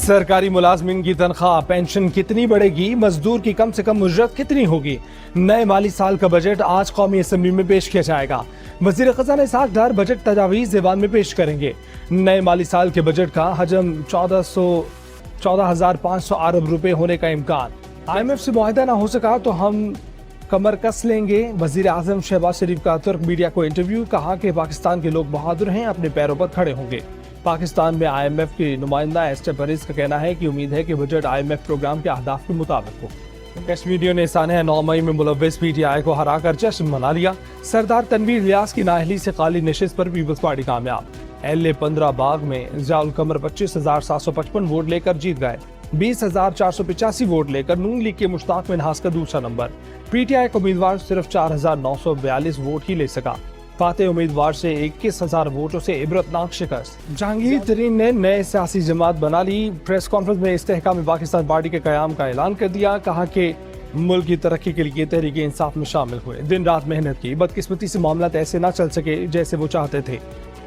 सरकारी मुलाजमिन की तनख्वाह पेंशन कितनी बढ़ेगी, मजदूर की कम से कम उजरत कितनी होगी। नए माली साल का बजट आज कौमी असम्बली में पेश किया जाएगा। वजीर खजाना इसहाक डार बजट तजावीज़ ज़बान में पेश करेंगे। नए माली साल के बजट का हजम 14,500 अरब रुपए होने का इम्कान। IMF से मुआहदा ना हो सका तो हम कमर कस लेंगे। वजीर आजम शहबाज शरीफ का तुर्क मीडिया को इंटरव्यू, कहा कि पाकिस्तान के लोग बहादुर हैं, अपने पैरों पर खड़े होंगे। पाकिस्तान में IMF की नुमाइंदा एस्टर परेज का कहना है कि उम्मीद है कि बजट IMF प्रोग्राम के अहदाफ के मुताबिक हो। कश्मीरियों ने सानह 9 मई में मुलव्वस PTI को हराकर जश्न मना लिया। सरदार तनवीर इलियास की नाअहली से खाली नशिस्त पर पीपल्स पार्टी कामयाब। LA 15 बाग में ज़ियाउल कमर 25,755 वोट लेकर जीत गए। 20,485 वोट लेकर नून लीग के मुश्ताक मिन्हास का दूसरा नंबर। PTI का उम्मीदवार सिर्फ 4,942 वोट ही ले सका। फातेह उम्मीदवार से 21,000 वोटों से इबरतनाक शिकस्त। जहांगीर तरीन ने नए सियासी जमात बना ली। प्रेस कॉन्फ्रेंस में इस्तेहकाम पाकिस्तान पार्टी के क़याम का ऐलान कर दिया। कहा कि मुल्क की तरक्की के लिए तहरीक इंसाफ में शामिल हुए, दिन रात मेहनत की, बदकिस्मती से मामला ऐसे ना चल सके जैसे वो चाहते थे।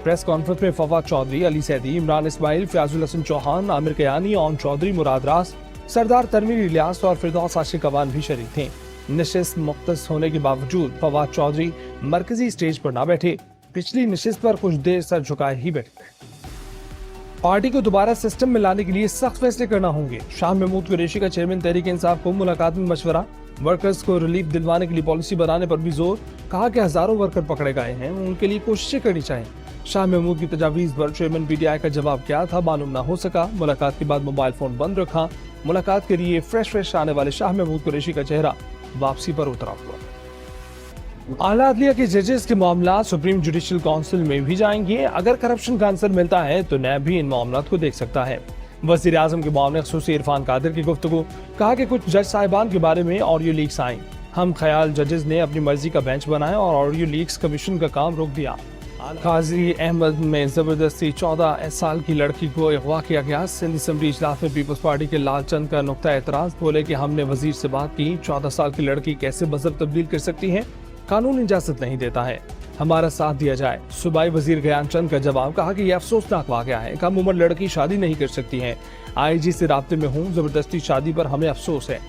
प्रेस कॉन्फ्रेंस में फवाद चौधरी, अली सैदी, इमरान इस्माइल, फयाजुल हसन चौहान, आमिर कयानी, ओम चौधरी, मुराद रास, सरदार तनवीर इलियास और फिरदौस आशिक अवान भी शरीक थे। नशिस्त मुख्तस होने के बावजूद फवाद चौधरी मरकजी स्टेज पर ना बैठे। पिछली नशिस्त पर कुछ देर सर झुकाए ही बैठे। पार्टी को दोबारा सिस्टम में लाने के लिए सख्त फैसले करना होंगे। शाह महमूद कुरैशी का चेयरमैन तहरीक इंसाफ को मुलाकात में मशवरा। वर्कर्स को रिलीफ दिलवाने के लिए पॉलिसी बनाने पर भी जोर। कहा कि हजारों वर्कर पकड़े गए हैं, उनके लिए कोशिशें करनी चाहिए। शाह महमूद की तजावीज़ पर चेयरमैन PTI का जवाब क्या था मालूम ना हो सका। मुलाकात के बाद मोबाइल फोन बंद रखा। मुलाकात के लिए फ्रेश आने वाले शाह महमूद कुरैशी का चेहरा वापसी पर उतरा हुआ। आला अदलिया के जजेस के मामला सुप्रीम जुडिशल काउंसिल में भी जाएंगे। अगर करप्शन का आंसर मिलता है तो नैब भी इन मामलों को देख सकता है। वजीर आजम के मामले खसूसी इरफान कादिर की गुफ्तगू। कहा कि कुछ जज साहिबान के बारे में ऑडियो लीक्स आई। हम ख्याल जजेस ने अपनी मर्जी का बेंच बनाया और ऑडियो लीक्स कमीशन का काम रोक दिया। काजी अहमद में जबरदस्ती 14 साल की लड़की को अगवा किया गया। सिंध असम्बली इजलास में पीपल्स पार्टी के लाल चंद का नुक्ता एतराज। बोले कि हमने वजीर से बात की, 14 साल की लड़की कैसे मजहब तब्दील कर सकती है, कानून इजाजत नहीं देता है, हमारा साथ दिया जाए। सूबाई वजीर ज्ञान चंद का जवाब। कहा कि यह अफसोसनाक वाकया है, कम उम्र लड़की शादी नहीं कर सकती है। IG से राब्ते में हूँ, जबरदस्ती शादी पर हमें अफसोस है।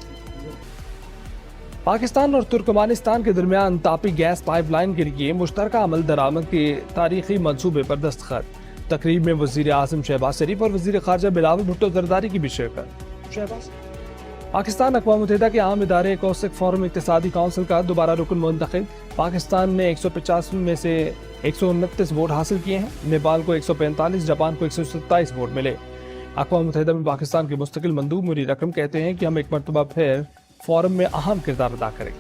पाकिस्तान और तुर्कमानिस्तान के दरमियान तापी गैस पाइपलाइन के लिए मुश्तरका अमल दरामद के तारीखी मंसूबे पर दस्तखत। तकरीब में वजीर आजम शहबाज शरीफ और वजीर खारजा बिलावल भुट्टो जरदारी की भी शिरकत। पाकिस्तान अक़वाम मुत्तहिदा के आम इदारे कौसक फोरम इक़्तिसादी काउंसिल का दोबारा रुकन मुंतखब। पाकिस्तान ने 150 में से 129 वोट हासिल किए हैं। नेपाल को 145, जापान को 127 वोट मिले। अक़वाम मुत्तहिदा में पाकिस्तान के मुस्तकिल मंदूब मुनीर अकरम कहते हैं कि हम एक मरतबा फिर फोरम में अहम किरदार अदा करेंगे।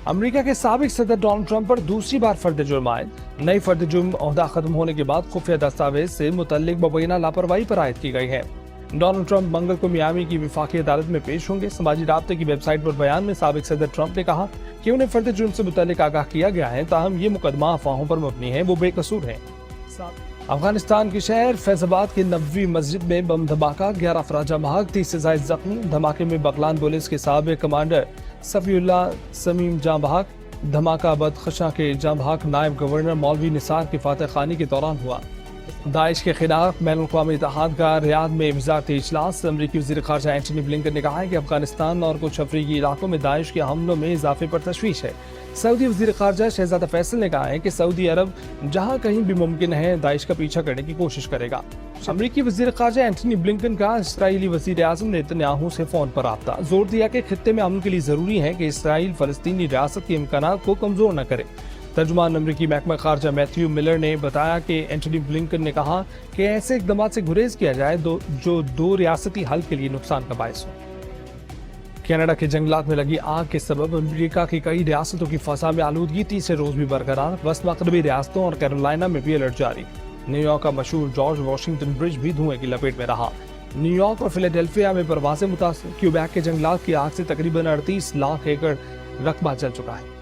अमेरिका के साबिक सदर डोनाल्ड ट्रंप पर दूसरी बार फर्द जुर्म आयद। नई फर्द जुर्म ओहदा खत्म होने के बाद खुफिया दस्तावेज से मुतल्लिक मुबैना लापरवाही पर आयद की गई है। डोनाल्ड ट्रंप मंगल को मियामी की वफाकी अदालत में पेश होंगे। समाजी राब्ते की वेबसाइट पर बयान में साबिक सदर ट्रंप ने कहा कि उन्हें फर्द जुर्म से मुतल्लिक आगाह किया गया है, ताहम ये मुकदमा अफवाहों पर मबनी है, वो बेकसूर है। अफगानिस्तान के शहर फैजाबाद की नबवी मस्जिद में बम धमाका, 11 अफराद जाँ बहक, 30 से ज़ायद जख्मी। धमाके में बगलान पुलिस के साबिक़ कमांडर सफीउल्लाह समीम जाँ बहक। धमाका बदखशां के जाँ बहक नायब गवर्नर मौलवी निसार की फातह खानी के दौरान हुआ। दाइश के खिलाफ बैनुल-अक़वामी इत्तेहाद का रियाद में वज़ारती इजलास। अमरीकी वज़ीर ख़ारजा एंटनी ब्लिंकन ने कहा है कि अफगानिस्तान और कुछ अफ्रीकी इलाकों में दाइश के हमलों में इजाफे पर तशवीश है। सऊदी वज़ीर ख़ारजा शहज़ादा फैसल ने कहा है कि सऊदी अरब जहां कहीं भी मुमकिन है दाइश का पीछा करने की कोशिश करेगा। अमरीकी वज़ीर ख़ारजा एंटनी ब्लिंकन का इसराइली वज़ीर आज़म नेतन्याहू से फ़ोन पर राब्ता। जोर दिया कि खित्ते में अमन के लिए ज़रूरी है कि इसराइल फ़लस्तीनी रियासत के इम्कानात को कमज़ोर न करे। तर्जुमान अमरीकी महकमा ख़ारजा मैथ्यू मिलर ने बताया कि एंटनी ब्लिंकन ने कहा कि ऐसे इक़दाम से गुरेज किया जाए जो दो रियासती हल के लिए नुकसान का बायस हो। कनाडा के जंगलात में लगी आग के सबब अमेरिका की कई रियासतों की फ़ज़ा में आलूदगी तीसरे रोज भी बरकरार। वस्त मग़रबी रियासतों और कैरोलिना में भी अलर्ट जारी। न्यूयॉर्क का मशहूर जॉर्ज वाशिंगटन ब्रिज भी धुएं की लपेट में रहा। न्यूयॉर्क और फिलाडेल्फिया में परवाज़ें मुतासिर। क्यूबेक के जंगलात की आग से तकरीबन 38 लाख एकड़ रकबा जल चुका है।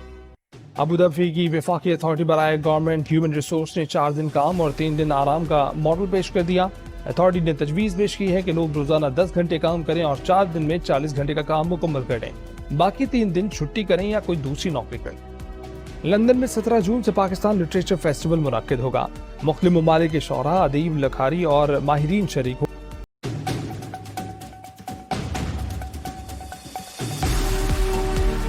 अबू धाबी की वफाकी अथॉरिटी बराए गवर्नमेंट ह्यूमन रिसोर्स ने 4 दिन काम और 3 दिन आराम का मॉडल पेश कर दिया। अथॉरिटी ने तजवीज़ पेश की है कि लोग रोजाना 10 घंटे काम करें और 4 दिन में 40 घंटे का काम मुकम्मल करें, बाकी 3 दिन छुट्टी करें या कोई दूसरी नौकरी करें। लंदन में 17 जून से पाकिस्तान लिटरेचर फेस्टिवल मुनक्किद होगा। मुख्तलिफ ममालिक के शोरा, अदीब, लखारी और माहिरीन शरीक